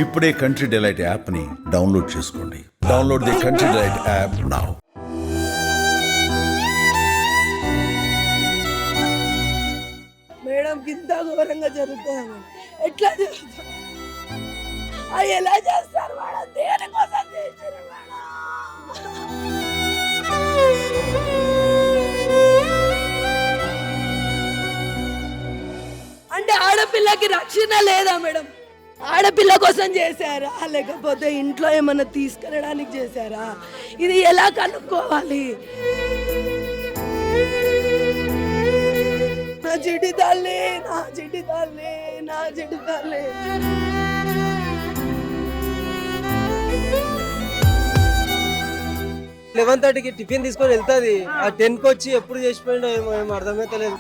ఇప్పుడే country delight యాప్ని download చేసుకోండి. Download the country delight app now. Madam ఇంత ఘోరంగా జరుగుతుంది. ఎట్లా జరుగుతుంది? అది ఎలా చేస్తారు మేడం? దేనికోసం చేశారు మేడం? అంటే ఆడపిల్లకి రక్షణ లేదా మేడం? ఆడపిల్ల కోసం చేశారా లేకపోతే ఇంట్లో ఏమన్నా తీసుకెళ్ళడానికి చేశారా? ఇది ఎలా కనుక్కోవాలి? నా చిటి తల్లి, నా చిటి తల్లి, నా చిటి తల్లి. 11:30కి టిఫిన్ తీసుకొని వెళ్తుంది. ఆ 10కి వచ్చి ఎప్పుడు చేసిపోయిండో ఏమో అర్థమైతే లేదు.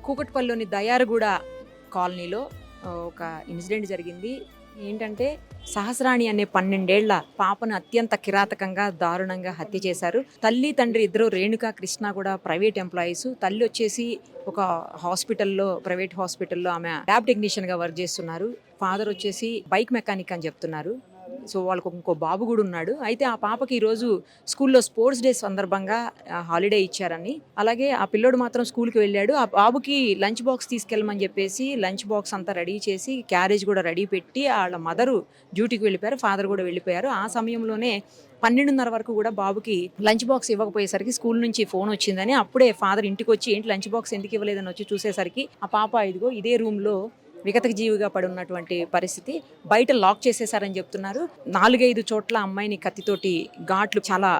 కూకట్పల్లిలోని దయారగూడ కాలనీలో ఒక ఇన్సిడెంట్ జరిగింది. ఏంటంటే సహస్రాణి అనే 12 ఏళ్ల పాపను అత్యంత కిరాతకంగా దారుణంగా హత్య చేశారు. తల్లి తండ్రి ఇద్దరు రేణుక కృష్ణ కూడా ప్రైవేట్ ఎంప్లాయీస్. తల్లి వచ్చేసి ఒక ప్రైవేట్ హాస్పిటల్లో ఆమె ల్యాబ్ టెక్నీషియన్గా వర్క్ చేస్తున్నారు. ఫాదర్ వచ్చేసి బైక్ మెకానిక్ అని చెప్తున్నారు. సో వాళ్ళకు ఇంకో బాబు కూడా ఉన్నాడు. అయితే ఆ పాపకి ఈరోజు స్కూల్లో స్పోర్ట్స్ డే సందర్భంగా హాలిడే ఇచ్చారని, అలాగే ఆ పిల్లోడు మాత్రం స్కూల్కి వెళ్ళాడు. ఆ బాబుకి లంచ్ బాక్స్ తీసుకెళ్ళమని చెప్పేసి లంచ్ బాక్స్ అంతా రెడీ చేసి క్యారేజ్ కూడా రెడీ పెట్టి వాళ్ళ మదరు డ్యూటీకి వెళ్ళిపోయారు, ఫాదర్ కూడా వెళ్ళిపోయారు. ఆ సమయంలోనే 12:30 వరకు కూడా బాబుకి లంచ్ బాక్స్ ఇవ్వకపోయేసరికి స్కూల్ నుంచి ఫోన్ వచ్చిందని అప్పుడే ఫాదర్ ఇంటికి వచ్చి ఏంటి లంచ్ బాక్స్ ఎందుకు ఇవ్వలేదని వచ్చి చూసేసరికి ఆ పాప ఇదిగో ఇదే రూమ్లో విగతక జీవిగా పడి ఉన్నటువంటి పరిస్థితి. బయట లాక్ చేసేసారని చెప్తున్నారు. 4-5 చోట్ల అమ్మాయిని కత్తితోటి ఘాట్లు, చాలా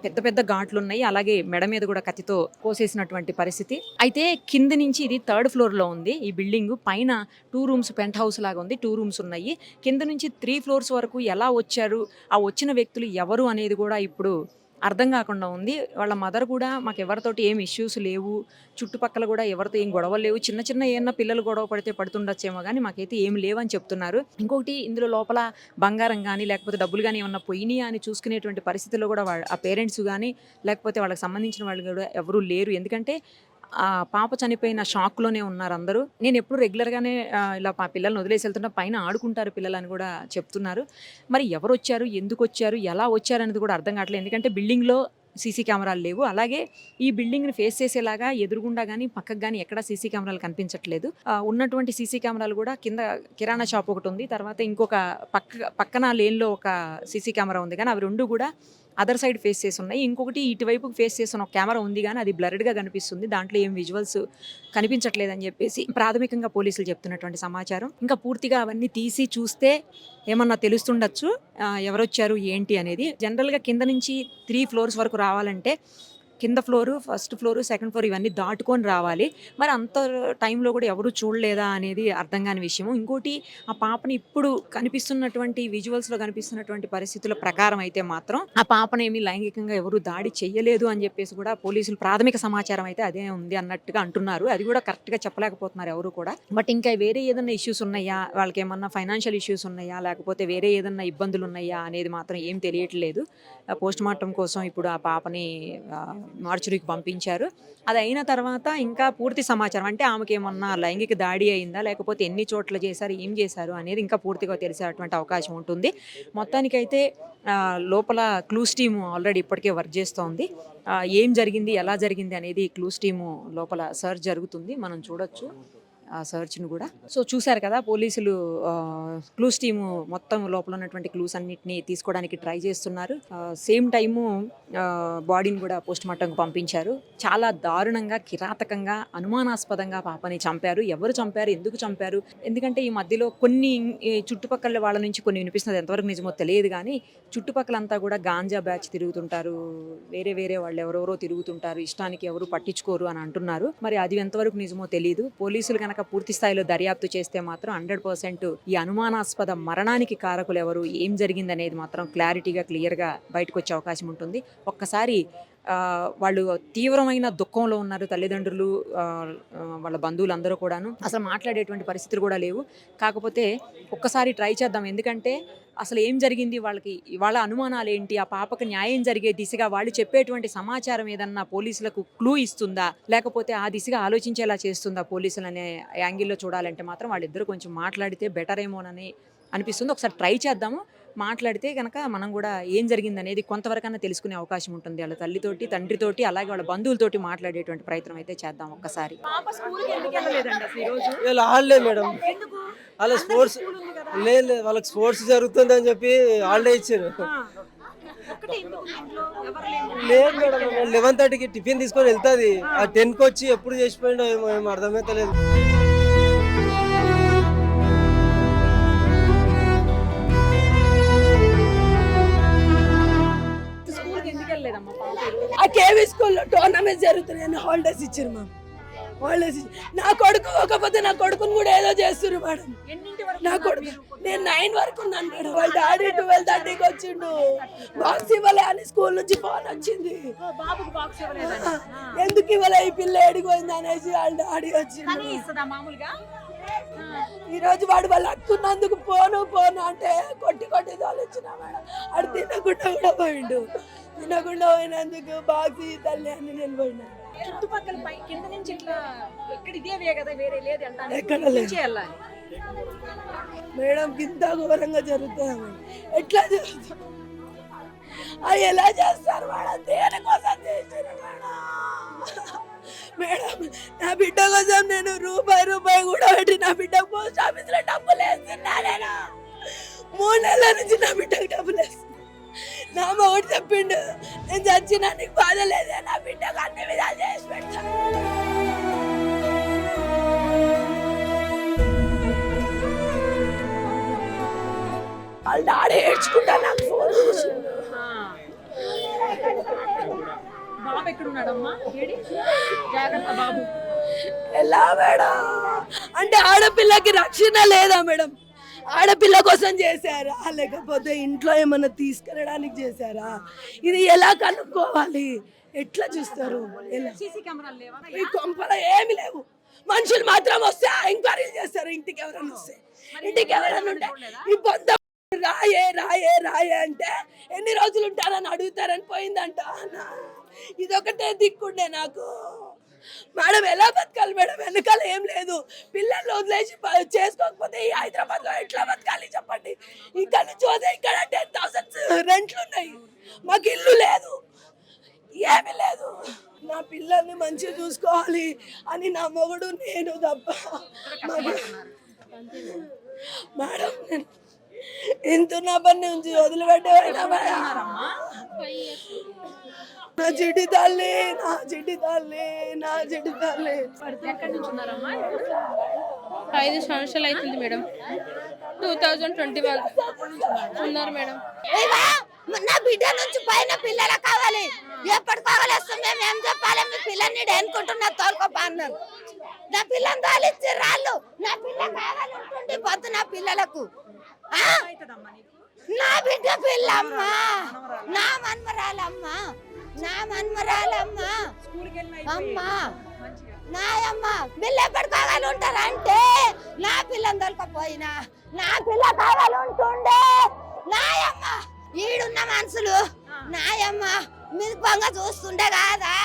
పెద్ద పెద్ద ఘాట్లు ఉన్నాయి. అలాగే మెడ మీద కూడా కత్తితో కోసేసినటువంటి పరిస్థితి. అయితే కింద నుంచి ఇది 3rd ఫ్లోర్లో ఉంది ఈ బిల్డింగ్. పైన 2 రూమ్స్ పెంట్ హౌస్ లాగా ఉంది, 2 రూమ్స్ ఉన్నాయి. కింద నుంచి 3 ఫ్లోర్స్ వరకు ఎలా వచ్చారు, ఆ వచ్చిన వ్యక్తులు ఎవరు అనేది కూడా ఇప్పుడు అర్థం కాకుండా ఉంది. వాళ్ళ మదర్ కూడా మాకు ఎవరితోటి ఏం ఇష్యూస్ లేవు, చుట్టుపక్కల కూడా ఎవరితో ఏం గొడవలు లేవు, చిన్న చిన్న ఏమన్నా పిల్లలు గొడవ పడితే పడుతుండొచ్చేమో కానీ మాకైతే ఏం లేవని చెప్తున్నారు. ఇంకొకటి ఇందులో లోపల బంగారం కానీ లేకపోతే డబ్బులు కానీ ఏమన్నా పోయినాయా అని చూసుకునేటువంటి పరిస్థితుల్లో కూడా ఆ పేరెంట్స్ కానీ లేకపోతే వాళ్ళకి సంబంధించిన వాళ్ళు కూడా ఎవరూ లేరు. ఎందుకంటే ఆ పాప చనిపోయిన షాక్లోనే ఉన్నారు అందరూ. నేను ఎప్పుడు రెగ్యులర్గానే ఇలా మా పిల్లల్ని వదిలేసి వెళ్తున్నా, పైన ఆడుకుంటారు పిల్లలు అని కూడా చెప్తున్నారు. మరి ఎవరు వచ్చారు, ఎందుకు వచ్చారు, ఎలా వచ్చారు అనేది కూడా అర్థం కావట్లేదు. ఎందుకంటే బిల్డింగ్లో సీసీ కెమెరాలు లేవు. అలాగే ఈ బిల్డింగ్ని ఫేస్ చేసేలాగా ఎదురుగుండా కానీ పక్కకు కానీ ఎక్కడ సీసీ కెమెరాలు కనిపించట్లేదు. ఉన్నటువంటి సీసీ కెమెరాలు కూడా కింద కిరాణా షాప్ ఒకటి ఉంది, తర్వాత ఇంకొక పక్కన లేన్లో ఒక సీసీ కెమెరా ఉంది, కానీ అవి రెండు కూడా అదర్ సైడ్ ఫేస్ చేసి ఉన్నాయి. ఇంకొకటి ఇటువైపు ఫేస్ చేసిన ఒక కెమెరా ఉంది, కానీ అది బ్లర్డ్గా కనిపిస్తుంది, దాంట్లో ఏం విజువల్స్ కనిపించట్లేదని చెప్పేసి ప్రాథమికంగా పోలీసులు చెప్తున్నటువంటి సమాచారం. ఇంకా పూర్తిగా అవన్నీ తీసి చూస్తే ఏమన్నా తెలుస్తుండొచ్చు ఎవరొచ్చారు ఏంటి అనేది. జనరల్గా కింద నుంచి 3 ఫ్లోర్స్ వరకు రావాలంటే కింద floor, first floor, second floor ఇవన్నీ దాటుకొని రావాలి. మరి అంత టైంలో కూడా ఎవరు చూడలేదా అనేది అర్థం కాని విషయము. ఇంకోటి ఆ పాపని ఇప్పుడు కనిపిస్తున్నటువంటి విజువల్స్లో కనిపిస్తున్నటువంటి పరిస్థితుల ప్రకారం అయితే మాత్రం ఆ పాపనేమి లైంగికంగా ఎవరు దాడి చెయ్యలేదు అని చెప్పేసి కూడా పోలీసులు ప్రాథమిక సమాచారం అయితే అదే ఉంది అన్నట్టుగా అంటున్నారు. అది కూడా కరెక్ట్గా చెప్పలేకపోతున్నారు ఎవరు కూడా. బట్ ఇంకా వేరే ఏదైనా ఇష్యూస్ ఉన్నాయా, వాళ్ళకి ఏమన్నా ఫైనాన్షియల్ ఇష్యూస్ ఉన్నాయా, లేకపోతే వేరే ఏదైనా ఇబ్బందులు ఉన్నాయా అనేది మాత్రం ఏం తెలియట్లేదు. పోస్ట్ మార్టం కోసం ఇప్పుడు ఆ పాపని మార్చురీకి పంపించారు. అది అయిన తర్వాత ఇంకా పూర్తి సమాచారం, అంటే ఆమెకి ఏమన్నా లైంగిక దాడి అయిందా లేకపోతే ఎన్ని చోట్ల చేశారు, ఏం చేశారు అనేది ఇంకా పూర్తిగా తెలిసేటువంటి అవకాశం ఉంటుంది. మొత్తానికైతే లోపల క్లూస్ టీము ఆల్రెడీ ఇప్పటికే వర్క్ చేస్తోంది. ఏం జరిగింది, ఎలా జరిగింది అనేది క్లూస్ టీము లోపల సర్చ్ జరుగుతుంది, మనం చూడొచ్చు ఆ సర్చ్ను కూడా. సో చూశారు కదా, పోలీసులు క్లూస్ టీము మొత్తం లోపల ఉన్నటువంటి క్లూస్ అన్నిటిని తీసుకోవడానికి ట్రై చేస్తున్నారు. సేమ్ టైము బాడీని కూడా పోస్ట్ మార్టంకు పంపించారు. చాలా దారుణంగా, కిరాతకంగా, అనుమానాస్పదంగా పాపని చంపారు. ఎవరు చంపారు, ఎందుకు చంపారు, ఎందుకంటే ఈ మధ్యలో కొన్ని చుట్టుపక్కల వాళ్ళ నుంచి కొన్ని వినిపిస్తున్నది, ఎంతవరకు నిజమో తెలియదు కానీ చుట్టుపక్కలంతా కూడా గాంజా బ్యాచ్ తిరుగుతుంటారు, వేరే వేరే వాళ్ళు ఎవరెవరో తిరుగుతుంటారు, ఇష్టానికి ఎవరు పట్టించుకోరు అని అంటున్నారు. మరి అది ఎంతవరకు నిజమో తెలియదు. పోలీసులు కనుక పూర్తి స్థాయిలో దర్యాప్తు చేస్తే మాత్రం 100% ఈ అనుమానాస్పద మరణానికి కారకులు ఎవరు, ఏం జరిగిందనేది మాత్రం క్లారిటీగా, క్లియర్గా బయటకు వచ్చే అవకాశం ఉంటుంది. ఒక్కసారి వాళ్ళు తీవ్రమైన దుఃఖంలో ఉన్నారు. తల్లిదండ్రులు, వాళ్ళ బంధువులు అందరూ కూడాను. అసలు మాట్లాడేటువంటి పరిస్థితులు కూడా లేవు. కాకపోతే ఒక్కసారి ట్రై చేద్దాం. ఎందుకంటే అసలు ఏం జరిగింది, వాళ్ళ అనుమానాలు ఏంటి, ఆ పాపకు న్యాయం జరిగే దిశగా వాళ్ళు చెప్పేటువంటి సమాచారం ఏదన్నా పోలీసులకు క్లూ ఇస్తుందా, లేకపోతే ఆ దిశగా ఆలోచించేలా చేస్తుందా పోలీసులు అనే యాంగిల్లో చూడాలంటే మాత్రం వాళ్ళిద్దరూ కొంచెం మాట్లాడితే బెటర్ ఏమోనని అనిపిస్తుంది. ఒకసారి ట్రై చేద్దాము. మాట్లాడితే కనుక మనం కూడా ఏం జరిగింది అనేది కొంతవరకన్నా తెలుసుకునే అవకాశం ఉంటుంది. వాళ్ళ తల్లితోటి, తండ్రితోటి, అలాగే వాళ్ళ బంధువులతోటి మాట్లాడేటువంటి ప్రయత్నం అయితే చేద్దాం ఒక్కసారి. వీళ్ళు హాలిడే మేడం, వాళ్ళ స్పోర్ట్స్ లేదు, వాళ్ళకి స్పోర్ట్స్ జరుగుతుంది అని చెప్పి హాలిడే ఇచ్చారు. లేదు మేడం, 11:30కి టిఫిన్ తీసుకొని వెళ్తుంది. ఆ 10కి వచ్చి ఎప్పుడు చేసిపోయిండో ఏమో అర్థమైతే లేదు. ఆ కేవీ స్కూల్లో టోర్నమెంట్స్ జరుగుతున్నాయని హాలిడేస్ ఇచ్చారు మ్యామ్. హాలిడేస్ నా కొడుకు కాకపోతే నా కొడుకుని కూడా ఏదో చేస్తున్నారు మేడం. నా కొడుకు నేను 9 వరకు ఉన్నాను మేడం. వాళ్ళ డాడీ 12:30కి వచ్చిండు. బాక్స్ ఇవ్వలే అని స్కూల్ నుంచి ఫోన్ వచ్చింది. ఎందుకు ఇవ్వలే ఈ పిల్ల ఎడిపోయింది అనేసి వాళ్ళ డాడీ వచ్చిండు. ఈ రోజు వాడు వాళ్ళు అక్కున్నందుకు పోను అంటే కొట్టి తోలిచ్చిన మేడం. ఆడు తినకుండా కూడా పోయిండు. తినకుండా పోయినందుకు బాక్స్ తల్లి అని నేను పోయినా. చుట్టుపక్కల కింద నుంచి ఇట్లా ఎక్కడ ఇదే కదా, వేరే లేదు ఎక్కడ లేదు మేడం. ఇంత ఘోరంగా జరుగుతుంది మేడం. ఎట్లా జరుగుతుంది, అది ఎలా చేస్తారు మేడం? దేనికోసం చేశారు మేడం? మేడం నా బిడ్డ కోసం నేను రూపాయి కూడా పెట్టి నా బిడ్డ పోస్ట్ ఆఫీస్ లో డబ్బులు వేస్తున్నా. నేను 3 నెలల నుంచి నా బిడ్డకు డబ్బులు వేస్తున్నా. నా మొగుడు చెప్పిండు, నేను చచ్చినా నీకు బాధ లేదే, నా బిడ్డకు అన్ని విధాలు చేసి పెడతా. వాళ్ళ డాడీ ఏడ్చుకుంటా నాకు ఫోన్ చేసిండు. బాబు ఎక్కడున్నాడమ్మా? జాగ్రత్త బాబు. ఎలా మేడం అంటే ఆడపిల్లకి రక్షణ లేదా మేడం? ఆడపిల్ల కోసం చేశారా, లేకపోతే ఇంట్లో ఏమన్నా తీసుకెళ్ళడానికి చేశారా? ఇది ఎలా కనుక్కోవాలి? ఎట్లా చూస్తారు? ఈ కొంపలో ఏమి లేవు. మనుషులు మాత్రం వస్తే ఎంక్వైరీలు చేస్తారు. ఇంటికి ఎవరైనా వస్తే, ఇంటికి ఎవరైనా ఉంటే ఈ పొంద రాయే అంటే ఎన్ని రోజులు ఉంటారని అడుగుతారని పోయిందంట. ఇదొకటే దిక్కుండే నాకు. మేడం ఎలా బతకాలి మేడం? వెనకాల ఏం లేదు. పిల్లల్ని వదిలేసి చేసుకోకపోతే ఈ హైదరాబాద్ లో ఎట్లా బతకాలి చెప్పండి? ఇక్కడ నుంచి పోతే ఇక్కడ 10,000 రెంట్లు ఉన్నాయి. మాకు ఇల్లు లేదు, ఏమి లేదు. నా పిల్లల్ని మంచిగా చూసుకోవాలి అని నా మొగుడు నేను తప్ప మేడం ఎంత నా పని నుంచి వదిలిపెట్టేవాడినా మేడం. నా చిట్టి తల్లి, నా చిట్టి తల్లి, నా చిట్టి తల్లి. 5 సంవత్సరాలు అవుతుంది మేడం. 2021 ఉన్నారు మేడం. నా బిడ్డ నుంచి పైన పిల్లల కావాలి. ఎప్పటి కావాలి వస్తాం మేము ఏం చెప్పాలి? మీ పిల్లల్ని అనుకుంటున్నా తోలుకోపా అన్నారు. నా పిల్లని తోలిచ్చి రాళ్ళు. నా పిల్ల కావాలి ఉంటుంది పొద్దు నా పిల్లలకు. నా బిడ్డ పిల్లమ్మా, నా మన్మరాలమ్మా, నా మన్మరాలమ్మా, అమ్మా నాయమ్మ. పిల్ల ఎప్పటి కావాలి ఉంటారంటే నా పిల్లని దొరకపోయినా నా పిల్ల కావాలి ఉంటుండే. నాయమ్మ ఈడున్న మనుషులు నాయమ్మ మిరుపంగా చూస్తుండే కాదా?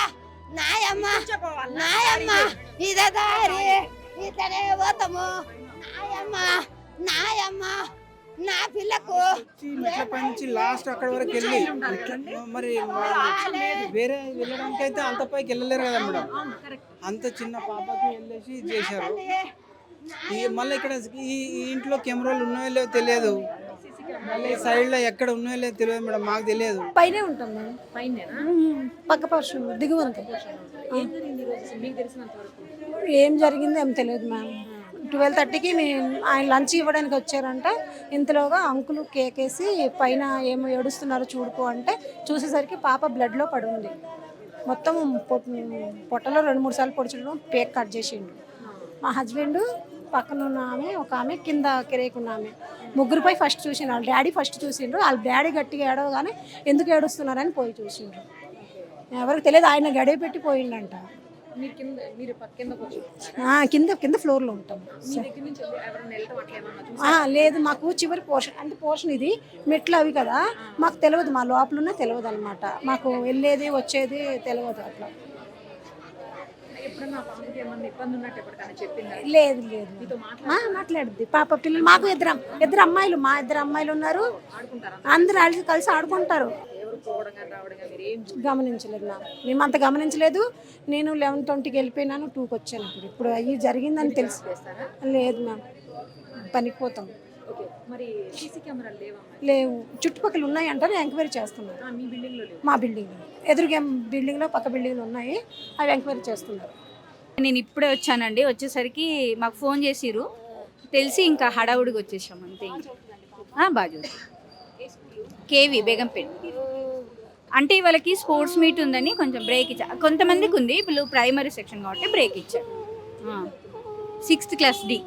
నాయమ్మ నాయమ్మ ఇదే దారి, ఇతనే పోతాము. నాయమ్మ నాయమ్మ నా పిల్లకు నుంచి లాస్ట్ అక్కడ వరకు వెళ్ళి మరి వేరే వెళ్ళడానికి అయితే అంత పైకి వెళ్ళలేరు కదా మేడం. అంత చిన్న పాపకి వెళ్ళేసి చేశారు. మళ్ళీ ఇక్కడ ఈ ఇంట్లో కెమెరాలు ఉన్నాయో లేవో తెలియదు. మళ్ళీ సైడ్ లో ఎక్కడ ఉన్నాయో లేదో తెలియదు మేడం, మాకు తెలియదు. పైనే ఉంటాం మేడం. పక్క పర్షన్ దిగువ ఏం జరిగింది ఏం తెలియదు మ్యామ్. 12:30కి ఆయన లంచ్ ఇవ్వడానికి వచ్చారంట. ఇంతలోగా అంకులు కేక్ వేసి పైన ఏమో ఏడుస్తున్నారో చూడుకో అంటే చూసేసరికి పాప బ్లడ్లో పడి ఉంది. మొత్తం పొట్టలో 2-3 సార్లు పొడిచడం, పేక్ కట్ చేసిండు. మా హస్బెండ్ పక్కన ఉన్న ఆమె, ఒక ఆమె కింద కిరేకున్న ఆమె, ముగ్గురిపై ఫస్ట్ చూసిండు. వాళ్ళ డాడీ ఫస్ట్ చూసిండ్రు. వాళ్ళ డాడీ గట్టిగా ఏడవగానే ఎందుకు ఏడుస్తున్నారని పోయి చూసిండ్రు. ఎవరికి తెలియదు, ఆయన గడియ పెట్టి పోయిండంట. మీరు కింద మీరు కిందకు వచ్చి కింద ఫ్లోర్లో ఉంటాం. మీ దగ్గర నుంచి ఎవరైనా వెళ్ళటం అట్లా ఏమన్నా లేదు, మాకు చివరి పోర్షన్ అంటే పోర్షన్ ఇది మెట్లు అవి కదా, మాకు తెలియదు, మా లోపల ఉన్న తెలియదు అనమాట, మాకు వెళ్ళేది వచ్చేది తెలియదు అట్లా. ఎప్పుడన్నా పాపకి ఏమన్నా ఇబ్బంది ఉన్నట్టు ఎప్పటికైనా చెప్పిందా? లేదు మాట్లాడుద్ది పాప. పిల్లలు మాకు ఇద్దరు అమ్మాయిలు, మా ఇద్దరు అమ్మాయిలు ఉన్నారు, అందరూ కలిసి ఆడుకుంటారు. గమనించలేదు మేమంత గమనించలేదు. నేను 11:20కి వెళ్ళిపోయినాను, 2కి వచ్చాను. ఇప్పుడు అవి జరిగిందని తెలుసు. లేదు మ్యామ్, పనికి పోతాం. మరి సీసీ కెమెరాలు లేవా? లేవు, చుట్టుపక్కల ఉన్నాయి అంటారు, ఎంక్వైరీ చేస్తున్నారు. మీ బిల్డింగ్లో లేవు? మా బిల్డింగ్లో, ఎదురుగా బిల్డింగ్లో పక్క బిల్డింగ్లో ఉన్నాయి, అవి ఎంక్వైరీ చేస్తున్నారు. నేను ఇప్పుడే వచ్చానండి. వచ్చేసరికి మాకు ఫోన్ చేసిర్రు, తెలిసి ఇంకా హడావుడికి వచ్చేసాం అంతే. బాగా కేవీ బేగంపేట. అంటే వాళ్ళకి స్పోర్ట్స్ మీట్ ఉందని కొంచెం బ్రేక్ ఇచ్చా. కొంతమందికి ఉంది, ఇప్పుడు ప్రైమరీ సెక్షన్ కాబట్టి బ్రేక్ ఇచ్చారు. 6th క్లాస్ డి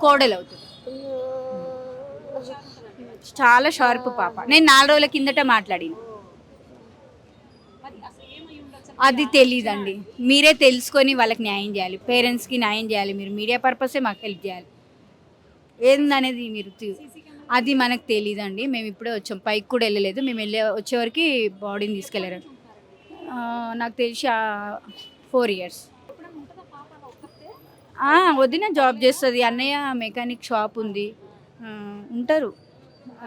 కోడలు అవుతుంది. చాలా షార్ప్ పాప. నేను 4 రోజుల కిందట మాట్లాడిన. అది తెలీదండి, మీరే తెలుసుకొని వాళ్ళకి న్యాయం చేయాలి, పేరెంట్స్కి న్యాయం చేయాలి. మీరు మీడియా పర్పసే మాకు హెల్ప్ చేయాలి. ఏందనేది మీరు అది మనకు తెలీదండి. మేము ఇప్పుడే వచ్చాం, పైకి కూడా వెళ్ళలేదు. మేము వచ్చేవరకు బాడీని తీసుకెళ్ళారు. నాకు తెలిసి 4 years. వదిన జాబ్ చేస్తుంది, అన్నయ్య మెకానిక్ షాప్ ఉంది, ఉంటారు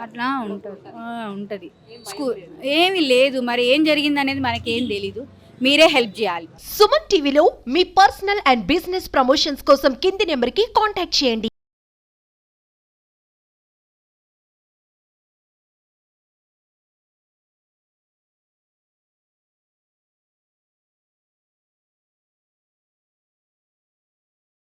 అట్లా ఉంటారు. ఉంటుంది స్కూల్ ఏమీ లేదు. మరి ఏం జరిగింది అనేది మనకేం తెలీదు, మీరే హెల్ప్ చేయాలి. సుమన్ టీవీలో మీ పర్సనల్ అండ్ బిజినెస్ ప్రమోషన్స్ కోసం కింది నెంబర్కి కాంటాక్ట్ చేయండి.